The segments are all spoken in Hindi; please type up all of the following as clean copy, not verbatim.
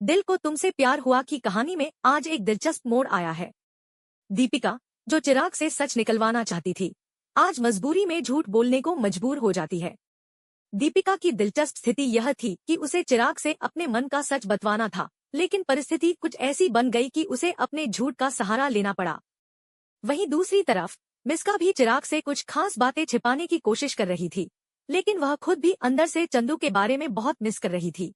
दिल को तुमसे प्यार हुआ की कहानी में आज एक दिलचस्प मोड़ आया है। दीपिका, जो चिराग से सच निकलवाना चाहती थी, आज मजबूरी में झूठ बोलने को मजबूर हो जाती है। दीपिका की दिलचस्प स्थिति यह थी कि उसे चिराग से अपने मन का सच बतवाना था, लेकिन परिस्थिति कुछ ऐसी बन गई कि उसे अपने झूठ का सहारा लेना पड़ा। वहीं दूसरी तरफ मिस्का भी चिराग से कुछ खास बातें छिपाने की कोशिश कर रही थी, लेकिन वह खुद भी अंदर से चंदू के बारे में बहुत मिस कर रही थी।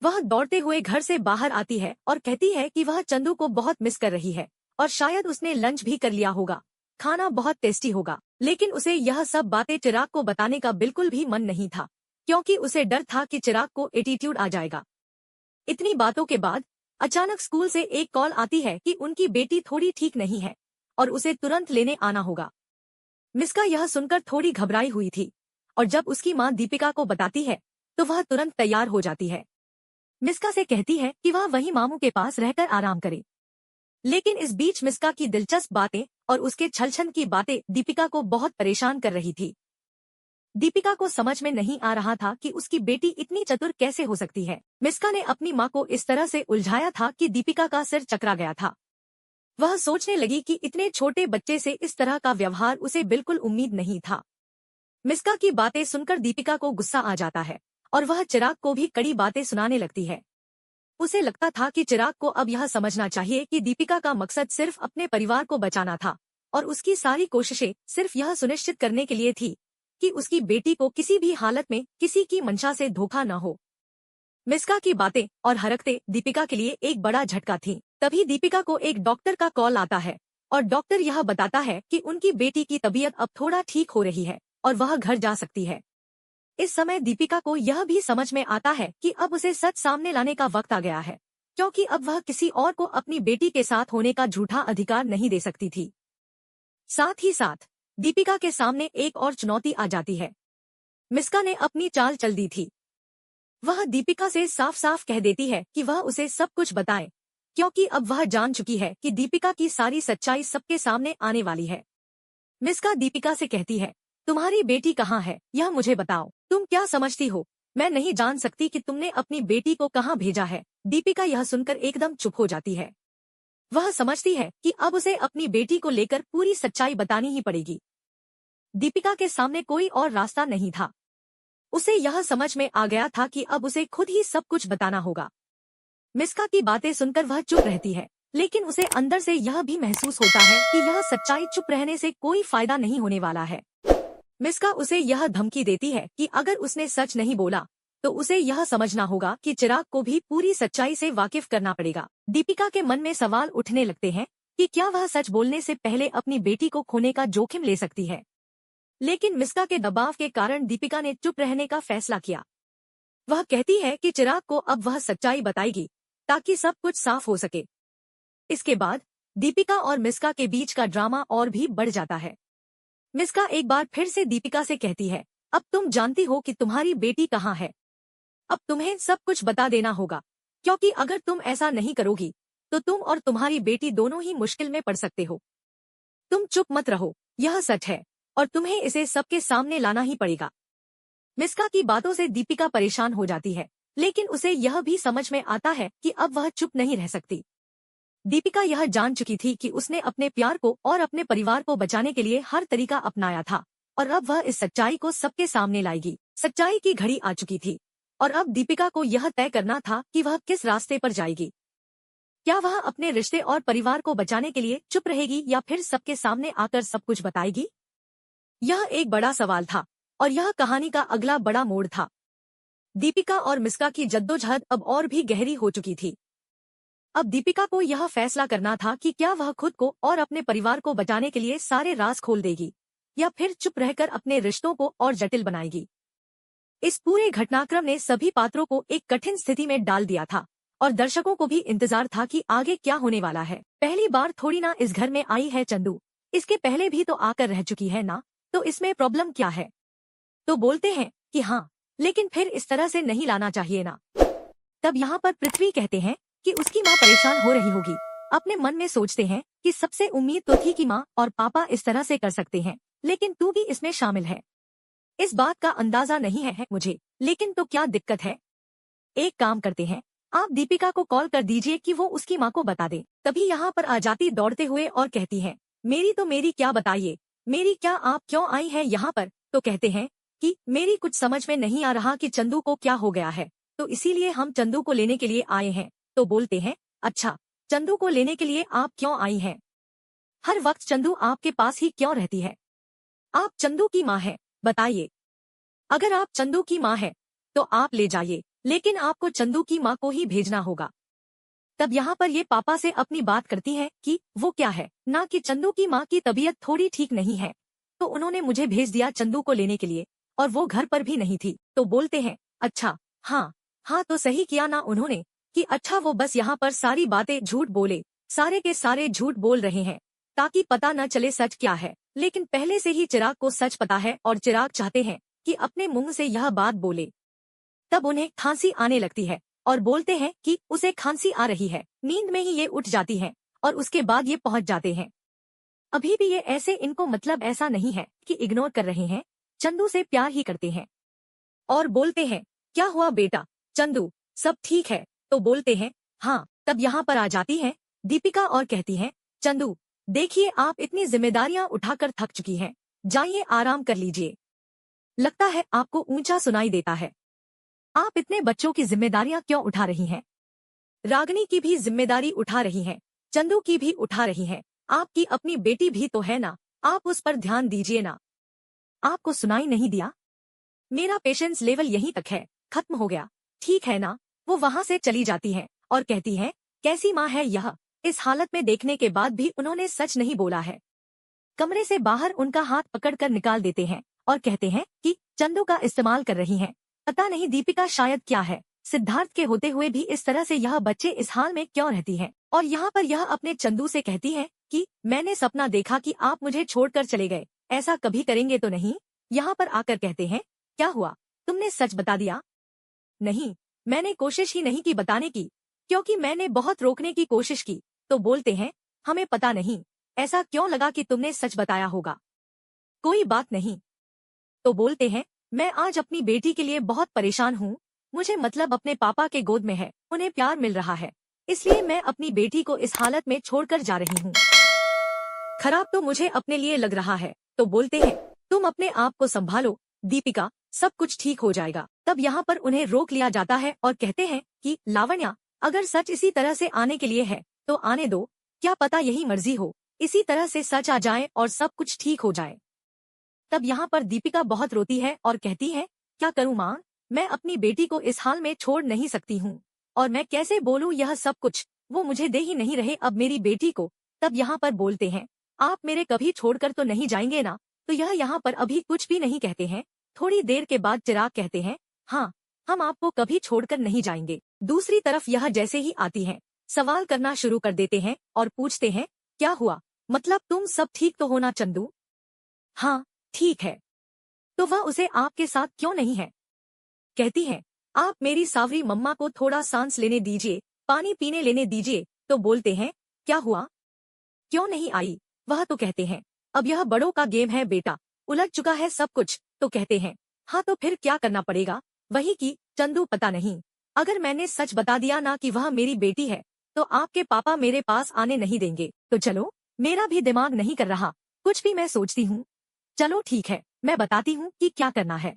वह दौड़ते हुए घर से बाहर आती है और कहती है कि वह चंदू को बहुत मिस कर रही है और शायद उसने लंच भी कर लिया होगा, खाना बहुत टेस्टी होगा। लेकिन उसे यह सब बातें चिराग को बताने का बिल्कुल भी मन नहीं था, क्योंकि उसे डर था कि चिराग को एटीट्यूड आ जाएगा। इतनी बातों के बाद अचानक स्कूल से एक कॉल आती है कि उनकी बेटी थोड़ी ठीक नहीं है और उसे तुरंत लेने आना होगा। मिस्का यह सुनकर थोड़ी घबराई हुई थी और जब उसकी मां दीपिका को बताती है तो वह तुरंत तैयार हो जाती है। मिस्का से कहती है कि वह वहीं मामू के पास रहकर आराम करे। लेकिन इस बीच मिस्का की दिलचस्प बातें और उसके छलछन की बातें दीपिका को बहुत परेशान कर रही थी। दीपिका को समझ में नहीं आ रहा था कि उसकी बेटी इतनी चतुर कैसे हो सकती है। मिस्का ने अपनी मां को इस तरह से उलझाया था कि दीपिका का सिर चकरा गया था। वह सोचने लगी कि इतने छोटे बच्चे से इस तरह का व्यवहार उसे बिल्कुल उम्मीद नहीं था। मिस्का की बातें सुनकर दीपिका को गुस्सा आ जाता है और वह चिराग को भी कड़ी बातें सुनाने लगती है। उसे लगता था कि चिराग को अब यह समझना चाहिए कि दीपिका का मकसद सिर्फ अपने परिवार को बचाना था और उसकी सारी कोशिशें सिर्फ यह सुनिश्चित करने के लिए थी कि उसकी बेटी को किसी भी हालत में किसी की मंशा से धोखा न हो। मिस्का की बातें और हरकतें दीपिका के लिए एक बड़ा झटका थीं। तभी दीपिका को एक डॉक्टर का कॉल आता है और डॉक्टर यह बताता है कि उनकी बेटी की तबीयत अब थोड़ा ठीक हो रही है और वह घर जा सकती है। इस समय दीपिका को यह भी समझ में आता है कि अब उसे सच सामने लाने का वक्त आ गया है, क्योंकि अब वह किसी और को अपनी बेटी के साथ होने का झूठा अधिकार नहीं दे सकती थी। साथ ही साथ दीपिका के सामने एक और चुनौती आ जाती है। मिस्का ने अपनी चाल चल दी थी। वह दीपिका से साफ साफ कह देती है कि वह उसे सब कुछ बताए, क्योंकि अब वह जान चुकी है कि दीपिका की सारी सच्चाई सबके सामने आने वाली है। मिस्का दीपिका से कहती है, तुम्हारी बेटी कहाँ है, यह मुझे बताओ। तुम क्या समझती हो, मैं नहीं जान सकती कि तुमने अपनी बेटी को कहाँ भेजा है। दीपिका यह सुनकर एकदम चुप हो जाती है। वह समझती है कि अब उसे अपनी बेटी को लेकर पूरी सच्चाई बतानी ही पड़ेगी। दीपिका के सामने कोई और रास्ता नहीं था। उसे यह समझ में आ गया था कि अब उसे खुद ही सब कुछ बताना होगा। मिस्का की बातें सुनकर वह चुप रहती है, लेकिन उसे अंदर से यह भी महसूस होता है कि यह सच्चाई चुप रहने से कोई फायदा नहीं होने वाला है। मिस्का उसे यह धमकी देती है कि अगर उसने सच नहीं बोला तो उसे यह समझना होगा कि चिराग को भी पूरी सच्चाई से वाकिफ करना पड़ेगा। दीपिका के मन में सवाल उठने लगते हैं कि क्या वह सच बोलने से पहले अपनी बेटी को खोने का जोखिम ले सकती है। लेकिन मिस्का के दबाव के कारण दीपिका ने चुप रहने का फैसला किया। वह कहती है कि चिराग को अब वह सच्चाई बताएगी ताकि सब कुछ साफ हो सके। इसके बाद दीपिका और मिस्का के बीच का ड्रामा और भी बढ़ जाता है। मिस्का एक बार फिर से दीपिका से कहती है, अब तुम जानती हो कि तुम्हारी बेटी कहाँ है। अब तुम्हें सब कुछ बता देना होगा, क्योंकि अगर तुम ऐसा नहीं करोगी तो तुम और तुम्हारी बेटी दोनों ही मुश्किल में पड़ सकते हो। तुम चुप मत रहो, यह सच है और तुम्हें इसे सबके सामने लाना ही पड़ेगा। मिस्का की बातों से दीपिका परेशान हो जाती है, लेकिन उसे यह भी समझ में आता है कि अब वह चुप नहीं रह सकती। दीपिका यह जान चुकी थी कि उसने अपने प्यार को और अपने परिवार को बचाने के लिए हर तरीका अपनाया था और अब वह इस सच्चाई को सबके सामने लाएगी। सच्चाई की घड़ी आ चुकी थी और अब दीपिका को यह तय करना था कि वह किस रास्ते पर जाएगी। क्या वह अपने रिश्ते और परिवार को बचाने के लिए चुप रहेगी या फिर सबके सामने आकर सब कुछ बताएगी। यह एक बड़ा सवाल था और यह कहानी का अगला बड़ा मोड़ था। दीपिका और मिस्का की जद्दोजहद अब और भी गहरी हो चुकी थी। अब दीपिका को यह फैसला करना था कि क्या वह खुद को और अपने परिवार को बचाने के लिए सारे राज खोल देगी या फिर चुप रहकर अपने रिश्तों को और जटिल बनाएगी। इस पूरे घटनाक्रम ने सभी पात्रों को एक कठिन स्थिति में डाल दिया था और दर्शकों को भी इंतजार था कि आगे क्या होने वाला है। पहली बार थोड़ी ना इस घर में आई है चंदू, इसके पहले भी तो आकर रह चुकी है ना, तो इसमें प्रॉब्लम क्या है। तो बोलते हैं कि हाँ, लेकिन फिर इस तरह से नहीं लाना चाहिए ना। तब यहाँ पर पृथ्वी कहते हैं कि उसकी माँ परेशान हो रही होगी। अपने मन में सोचते हैं कि सबसे उम्मीद तो थी कि माँ और पापा इस तरह से कर सकते हैं, लेकिन तू भी इसमें शामिल है। इस बात का अंदाजा नहीं है मुझे, लेकिन तो क्या दिक्कत है। एक काम करते हैं, आप दीपिका को कॉल कर दीजिए कि वो उसकी माँ को बता दे। तभी यहाँ पर आ जाती दौड़ते हुए और कहती है, मेरी क्या बताइए, मेरी क्या, आप क्यों आई हैं यहाँ पर? तो कहते हैं कि मेरी कुछ समझ में नहीं आ रहा कि चंदू को क्या हो गया है, तो इसीलिए हम चंदू को लेने के लिए आए हैं। तो बोलते हैं, अच्छा, चंदू को लेने के लिए आप क्यों आई हैं? हर वक्त चंदू आपके पास ही क्यों रहती है? आप चंदू की माँ है, बताइए। अगर आप चंदू की माँ है तो आप ले जाइए, लेकिन आपको चंदू की माँ को ही भेजना होगा। तब यहाँ पर ये पापा से अपनी बात करती है कि वो क्या है ना कि चंदू की माँ की तबीयत थोड़ी ठीक नहीं है, तो उन्होंने मुझे भेज दिया चंदू को लेने के लिए, और वो घर पर भी नहीं थी। तो बोलते हैं, अच्छा, हाँ हाँ, तो सही किया ना उन्होंने कि अच्छा वो बस यहाँ पर सारी बातें झूठ बोले, सारे के सारे झूठ बोल रहे हैं ताकि पता न चले सच क्या है। लेकिन पहले से ही चिराग को सच पता है और चिराग चाहते हैं कि अपने मुंह से यह बात बोले। तब उन्हें खांसी आने लगती है और बोलते हैं कि उसे खांसी आ रही है। नींद में ही ये उठ जाती हैं और उसके बाद ये पहुंच जाते हैं। अभी भी ये ऐसे, इनको मतलब ऐसा नहीं है कि इग्नोर कर रहे हैं, चंदू से प्यार ही करते हैं। और बोलते हैं, क्या हुआ बेटा चंदू, सब ठीक है? तो बोलते हैं, हाँ। तब यहाँ पर आ जाती है दीपिका और कहती है, चंदू देखिए, आप इतनी जिम्मेदारियां उठाकर थक चुकी हैं, जाइए आराम कर लीजिए। लगता है आपको ऊंचा सुनाई देता है। आप इतने बच्चों की जिम्मेदारियां क्यों उठा रही हैं? रागिनी की भी जिम्मेदारी उठा रही हैं, चंदू की भी उठा रही हैं, आपकी अपनी बेटी भी तो है ना, आप उस पर ध्यान दीजिए ना। आपको सुनाई नहीं दिया? मेरा पेशेंस लेवल यहीं तक है, खत्म हो गया, ठीक है ना? वो वहाँ से चली जाती है और कहती है, कैसी माँ है यह, इस हालत में देखने के बाद भी उन्होंने सच नहीं बोला है। कमरे से बाहर उनका हाथ पकड़कर निकाल देते हैं और कहते हैं कि चंदू का इस्तेमाल कर रही हैं। पता नहीं दीपिका शायद क्या है, सिद्धार्थ के होते हुए भी इस तरह से यह बच्चे इस हाल में क्यों रहती हैं। और यहाँ पर यह अपने चंदू से कहती है कि मैंने सपना देखा कि आप मुझे छोड़कर चले गए, ऐसा कभी करेंगे तो नहीं? यहाँ पर आकर कहते हैं, क्या हुआ, तुमने सच बता दिया? नहीं, मैंने कोशिश ही नहीं की बताने की, क्योंकि मैंने बहुत रोकने की कोशिश की। तो बोलते हैं, हमें पता नहीं, ऐसा क्यों लगा कि तुमने सच बताया होगा। कोई बात नहीं। तो बोलते हैं, मैं आज अपनी बेटी के लिए बहुत परेशान हूँ, मुझे मतलब अपने पापा के गोद में है, उन्हें प्यार मिल रहा है, इसलिए मैं अपनी बेटी को इस हालत में छोड़कर जा रही हूँ। खराब तो मुझे अपने लिए लग रहा है। तो बोलते हैं, तुम अपने आप को संभालो दीपिका, सब कुछ ठीक हो जाएगा। तब यहाँ पर उन्हें रोक लिया जाता है और कहते हैं कि लावण्या, अगर सच इसी तरह से आने के लिए है तो आने दो, क्या पता यही मर्जी हो, इसी तरह से सच आ जाए और सब कुछ ठीक हो जाए। तब यहाँ पर दीपिका बहुत रोती है और कहती है, क्या करूँ माँ, मैं अपनी बेटी को इस हाल में छोड़ नहीं सकती हूँ, और मैं कैसे बोलूँ यह सब कुछ, वो मुझे दे ही नहीं रहे अब मेरी बेटी को। तब यहाँ पर बोलते हैं, आप मेरे कभी छोड़कर तो नहीं जाएंगे ना? तो यह यहाँ पर अभी कुछ भी नहीं कहते हैं। थोड़ी देर के बाद चिराग कहते हैं, हाँ, हम आपको कभी छोड़कर नहीं जाएंगे। दूसरी तरफ यह जैसे ही आती है, सवाल करना शुरू कर देते हैं और पूछते हैं, क्या हुआ, मतलब तुम सब ठीक तो हो ना चंदू? हाँ, ठीक है। तो वह उसे आपके साथ क्यों नहीं है? कहती है, आप मेरी सावरी मम्मा को थोड़ा सांस लेने दीजिए, पानी पीने लेने दीजिए। तो बोलते हैं, क्या हुआ, क्यों नहीं आई? वह तो कहते हैं, अब यह बड़ों का गेम है बेटा, उलझ चुका है सब कुछ। तो कहते हैं, हाँ तो फिर क्या करना पड़ेगा? वही कि चंदू, पता नहीं, अगर मैंने सच बता दिया ना कि वह मेरी बेटी है, तो आपके पापा मेरे पास आने नहीं देंगे। तो चलो, मेरा भी दिमाग नहीं कर रहा, कुछ भी मैं सोचती हूँ। चलो ठीक है, मैं बताती हूँ कि क्या करना है।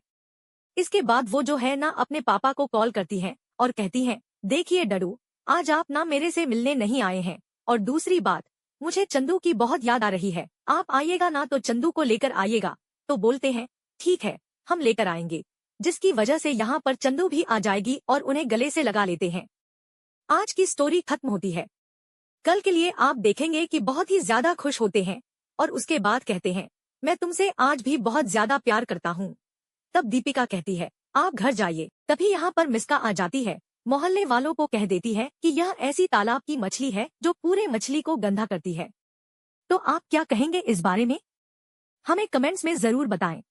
इसके बाद वो जो है ना अपने पापा को कॉल करती है और कहती है, देखिए डडू, आज आप ना मेरे से मिलने नहीं आए हैं, और दूसरी बात, मुझे चंदू की बहुत याद आ रही है, आप आइएगा ना तो चंदू को लेकर आइएगा। तो बोलते हैं, ठीक है, हम लेकर आएंगे, जिसकी वजह से यहाँ पर चंदू भी आ जाएगी और उन्हें गले से लगा लेते हैं। आज की स्टोरी खत्म होती है। कल के लिए आप देखेंगे कि बहुत ही ज्यादा खुश होते हैं और उसके बाद कहते हैं, मैं तुमसे आज भी बहुत ज्यादा प्यार करता हूँ। तब दीपिका कहती है, आप घर जाइए। तभी यहाँ पर मिस्का आ जाती है, मोहल्ले वालों को कह देती है कि यह ऐसी तालाब की मछली है जो पूरे मछली को गंदा करती है। तो आप क्या कहेंगे इस बारे में? हमें कमेंट्स में जरूर बताएं।